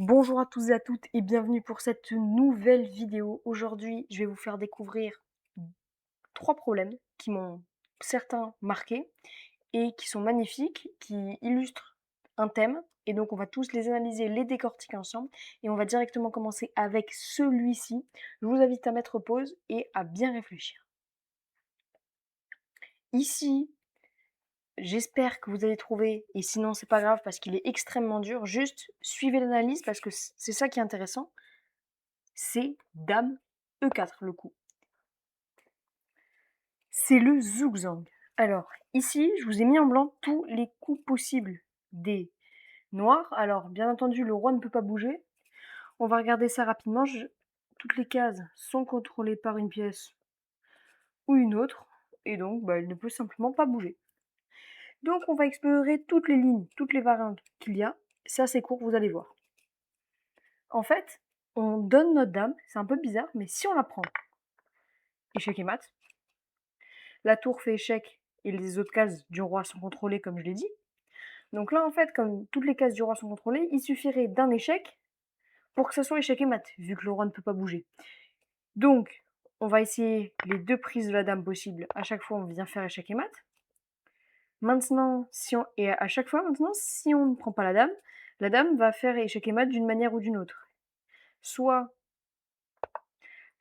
Bonjour à tous et à toutes et bienvenue pour cette nouvelle vidéo. Aujourd'hui, je vais vous faire découvrir 3 problèmes qui m'ont certains marqué et qui sont magnifiques, qui illustrent un thème et donc on va tous les analyser, les décortiquer ensemble et on va directement commencer avec celui-ci. Je vous invite à mettre pause et à bien réfléchir. Ici, j'espère que vous allez trouver et sinon c'est pas grave parce qu'il est extrêmement dur, juste suivez l'analyse parce que c'est ça qui est intéressant. C'est dame E4 le coup. C'est le zugzwang. Alors, ici, je vous ai mis en blanc tous les coups possibles des noirs. Alors, bien entendu, le roi ne peut pas bouger. On va regarder ça rapidement. Toutes les cases sont contrôlées par une pièce ou une autre. Et donc, elle ne peut simplement pas bouger. Donc, on va explorer toutes les lignes, toutes les variantes qu'il y a. C'est assez court, vous allez voir. En fait, on donne notre dame. C'est un peu bizarre, mais si on la prend, échec et mat, la tour fait échec et les autres cases du roi sont contrôlées comme je l'ai dit. Donc là, en fait, comme toutes les cases du roi sont contrôlées, il suffirait d'un échec pour que ça soit échec et mat, vu que le roi ne peut pas bouger. Donc, on va essayer les 2 prises de la dame possibles. À chaque fois, on vient faire échec et mat. Maintenant, et à chaque fois, maintenant, si on ne prend pas la dame va faire échec et mat d'une manière ou d'une autre. Soit,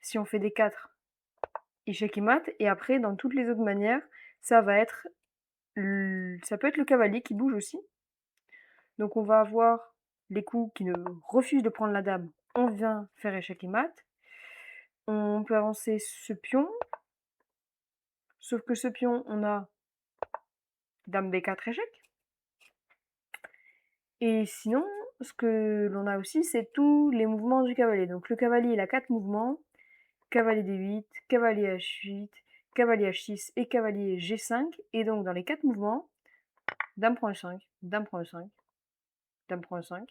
si on fait des 4, échec et mat, et après, dans toutes les autres manières, ça va être ça peut être le cavalier qui bouge aussi. Donc on va avoir les coups qui ne refusent de prendre la dame. On vient faire échec et mat. On peut avancer ce pion. Sauf que ce pion, on a dame B4 échec. Et sinon, ce que l'on a aussi, c'est tous les mouvements du cavalier. Donc le cavalier, il a 4 mouvements. Cavalier D8, cavalier H8, cavalier H6 et cavalier G5. Et donc dans les 4 mouvements, dame prend E5, dame prend E5, dame prend E5.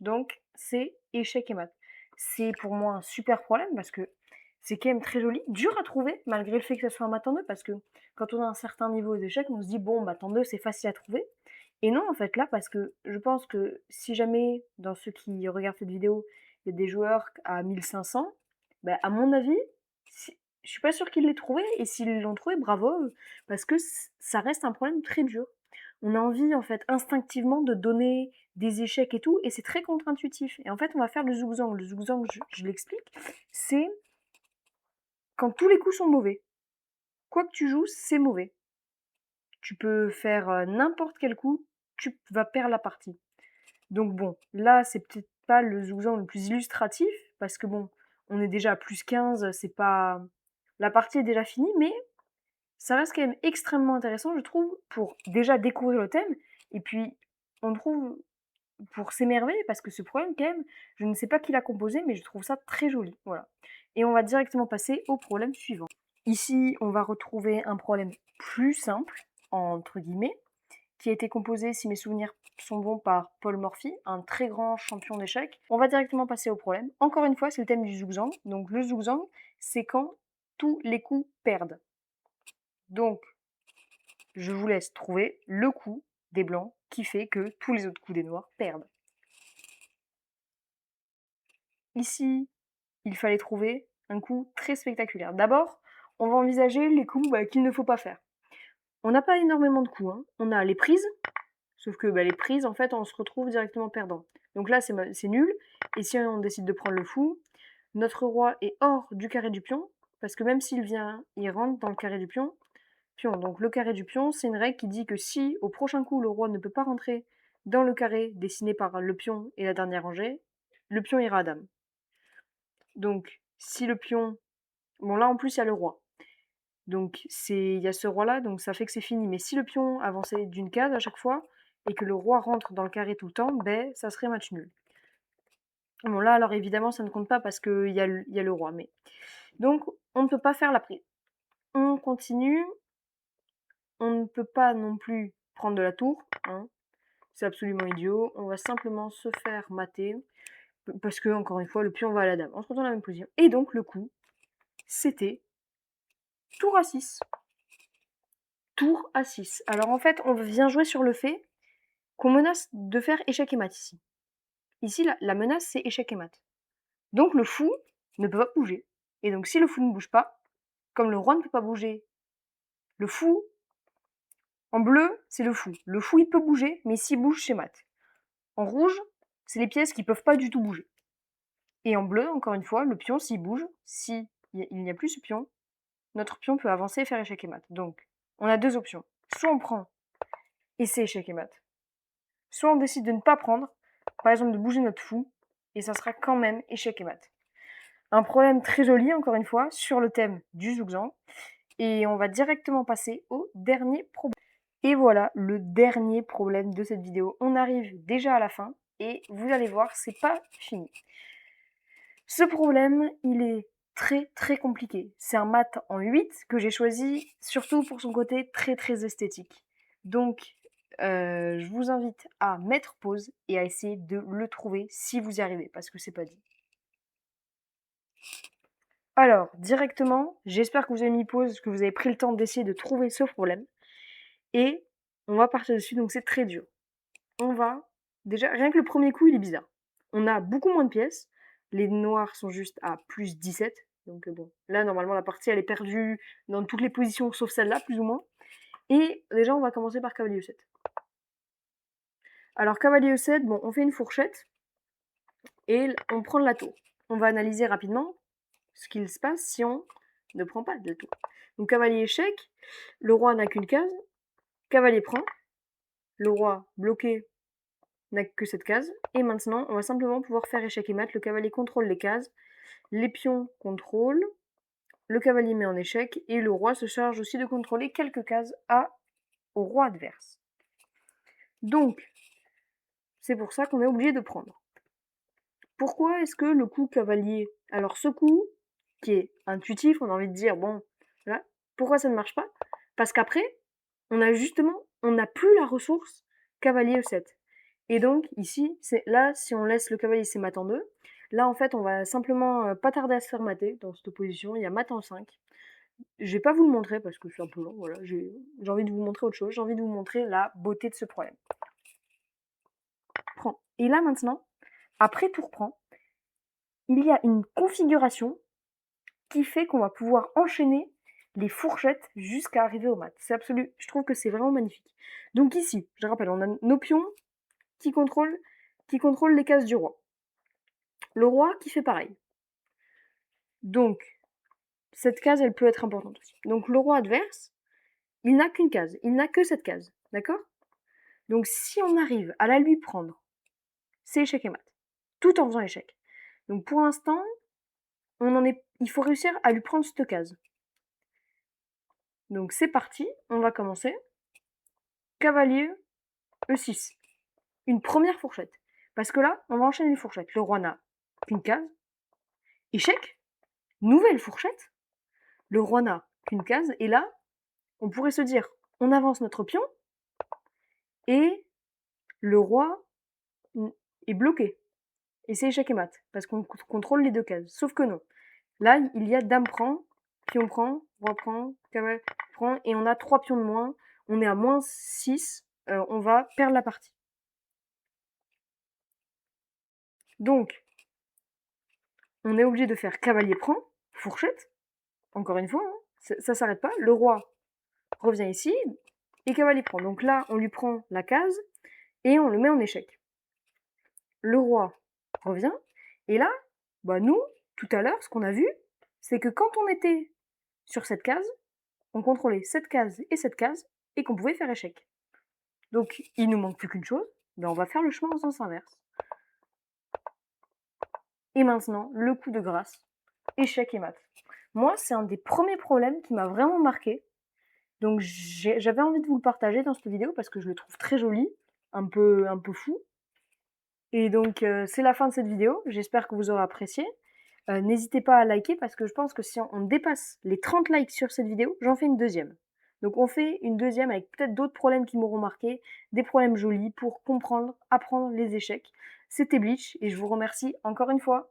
Donc c'est échec et mat. C'est pour moi un super problème parce que c'est quand même très joli, dur à trouver malgré le fait que ça soit un mat en 2 parce que quand on a un certain niveau d'échec, on se dit bon, mat en 2 c'est facile à trouver. Et non, en fait, là, parce que je pense que si jamais dans ceux qui regardent cette vidéo, il y a des joueurs à 1500, à mon avis, je suis pas sûre qu'ils l'aient trouvé et s'ils l'ont trouvé, bravo, parce que ça reste un problème très dur. On a envie, en fait, instinctivement de donner des échecs et tout, et c'est très contre-intuitif. Et en fait, on va faire le zugzwang. Le zugzwang, je l'explique, c'est quand tous les coups sont mauvais. Quoi que tu joues, c'est mauvais. Tu peux faire n'importe quel coup, tu vas perdre la partie. Donc bon, là, c'est peut-être pas le zugzwang le plus illustratif, parce que bon, on est déjà à plus 15, c'est pas... La partie est déjà finie, mais ça reste quand même extrêmement intéressant, je trouve, pour déjà découvrir le thème, et puis on trouve pour s'émerveiller, parce que ce problème, quand même, je ne sais pas qui l'a composé, mais je trouve ça très joli, voilà. Et on va directement passer au problème suivant. Ici, on va retrouver un problème plus simple, entre guillemets, qui a été composé, si mes souvenirs sont bons, par Paul Morphy, un très grand champion d'échecs. On va directement passer au problème. Encore une fois, c'est le thème du zugzwang. Donc le zugzwang, c'est quand tous les coups perdent. Donc, je vous laisse trouver le coup des blancs qui fait que tous les autres coups des noirs perdent. Ici, il fallait trouver un coup très spectaculaire. D'abord, on va envisager les coups qu'il ne faut pas faire. On n'a pas énormément de coups. On a les prises, sauf que les prises, en fait, on se retrouve directement perdant. Donc là, c'est nul. Et si on décide de prendre le fou, notre roi est hors du carré du pion, parce que même s'il vient, il rentre dans le carré du pion. Donc le carré du pion, c'est une règle qui dit que si, au prochain coup, le roi ne peut pas rentrer dans le carré dessiné par le pion et la dernière rangée, le pion ira à dame. Donc, si le pion... Bon, là, en plus, il y a le roi. Donc, il y a ce roi-là, donc ça fait que c'est fini. Mais si le pion avançait d'une case à chaque fois, et que le roi rentre dans le carré tout le temps, ça serait match nul. Bon, là, alors évidemment, ça ne compte pas parce qu'il y a le roi. Mais... Donc, on ne peut pas faire la prise. On continue. On ne peut pas non plus prendre de la tour. C'est absolument idiot. On va simplement se faire mater. Parce que, encore une fois, le pion va à la dame. On se retrouve dans la même position. Et donc, le coup, c'était tour à 6. Tour à 6. Alors en fait, on vient jouer sur le fait qu'on menace de faire échec et mat ici. ici, la menace, c'est échec et mat. Donc le fou ne peut pas bouger. Et donc si le fou ne bouge pas, comme le roi ne peut pas bouger, le fou, en bleu, c'est le fou. Le fou, il peut bouger, mais s'il bouge, c'est mat. En rouge, c'est les pièces qui peuvent pas du tout bouger. Et en bleu, encore une fois, le pion, s'il bouge, si il n'y a plus ce pion, notre pion peut avancer et faire échec et mat. Donc, on a deux options. Soit on prend et c'est échec et mat. Soit on décide de ne pas prendre, par exemple de bouger notre fou, et ça sera quand même échec et mat. Un problème très joli, encore une fois, sur le thème du zugzwang. Et on va directement passer au dernier problème. Et voilà le dernier problème de cette vidéo. On arrive déjà à la fin et vous allez voir, c'est pas fini. Ce problème, il est très compliqué. C'est un mat en 8 que j'ai choisi surtout pour son côté très esthétique. Donc, je vous invite à mettre pause et à essayer de le trouver si vous y arrivez, parce que c'est pas dit. Alors, directement, j'espère que vous avez mis pause, que vous avez pris le temps d'essayer de trouver ce problème. Et on va partir dessus, donc c'est très dur. On va, déjà, rien que le premier coup, il est bizarre. On a beaucoup moins de pièces. Les noirs sont juste à plus 17. Donc bon, là, normalement, la partie, elle est perdue dans toutes les positions, sauf celle-là, plus ou moins. Et déjà, on va commencer par cavalier E7. Alors, cavalier E7, bon, on fait une fourchette et on prend la tour. On va analyser rapidement ce qu'il se passe si on ne prend pas de tour. Donc, cavalier échec, le roi n'a qu'une case, cavalier prend, le roi bloqué n'a que cette case, et maintenant, on va simplement pouvoir faire échec et mat. Le cavalier contrôle les cases, les pions contrôlent, le cavalier met en échec, et le roi se charge aussi de contrôler quelques cases au roi adverse. Donc, c'est pour ça qu'on est obligé de prendre. Pourquoi est-ce que le coup cavalier... Alors ce coup, qui est intuitif, on a envie de dire, bon, là, pourquoi ça ne marche pas? Parce qu'après, on n'a plus la ressource cavalier E7. Et donc, ici, c'est là, si on laisse le cavalier c'est mat en 2, là, en fait, on va simplement pas tarder à se faire mater dans cette position. Il y a mat en 5. Je vais pas vous le montrer parce que c'est un peu long, voilà. J'ai envie de vous montrer autre chose. J'ai envie de vous montrer la beauté de ce problème. Prends. Et là, maintenant, après tour prend, il y a une configuration qui fait qu'on va pouvoir enchaîner les fourchettes jusqu'à arriver au mat. C'est absolu. Je trouve que c'est vraiment magnifique. Donc ici, je rappelle, on a nos pions qui contrôlent les cases du roi. Le roi qui fait pareil. Donc, cette case, elle peut être importante aussi. Donc, le roi adverse, il n'a qu'une case. Il n'a que cette case. D'accord? Donc, si on arrive à la lui prendre, c'est échec et mat. Tout en faisant échec. Donc, pour l'instant, il faut réussir à lui prendre cette case. Donc, c'est parti. On va commencer. Cavalier E6. Une première fourchette. Parce que là, on va enchaîner les fourchettes. Le roi n'a qu'une case. Échec. Nouvelle fourchette. Le roi n'a qu'une case. Et là, on pourrait se dire, on avance notre pion et le roi est bloqué. Et c'est échec et mat, parce qu'on contrôle les deux cases. Sauf que non. Là, il y a dame prend, pion prend, roi prend, cavalier prend, et on a 3 pions de moins. On est à moins 6. On va perdre la partie. Donc, on est obligé de faire cavalier prend, fourchette. Encore une fois, hein, ça s'arrête pas. Le roi revient ici, et cavalier prend. Donc là, on lui prend la case, et on le met en échec. Le roi revient, et là, bah nous, tout à l'heure, ce qu'on a vu, c'est que quand on était sur cette case, on contrôlait cette case, et qu'on pouvait faire échec. Donc, il nous manque plus qu'une chose, ben on va faire le chemin en sens inverse. Et maintenant, le coup de grâce, échec et mat. Moi, c'est un des premiers problèmes qui m'a vraiment marqué. Donc, j'avais envie de vous le partager dans cette vidéo parce que je le trouve très joli, un peu fou. Et donc, c'est la fin de cette vidéo. J'espère que vous aurez apprécié. N'hésitez pas à liker parce que je pense que si on dépasse les 30 likes sur cette vidéo, j'en fais une deuxième. Donc on fait une deuxième avec peut-être d'autres problèmes qui m'auront marqué, des problèmes jolis pour comprendre, apprendre les échecs. C'était Bleach et je vous remercie encore une fois.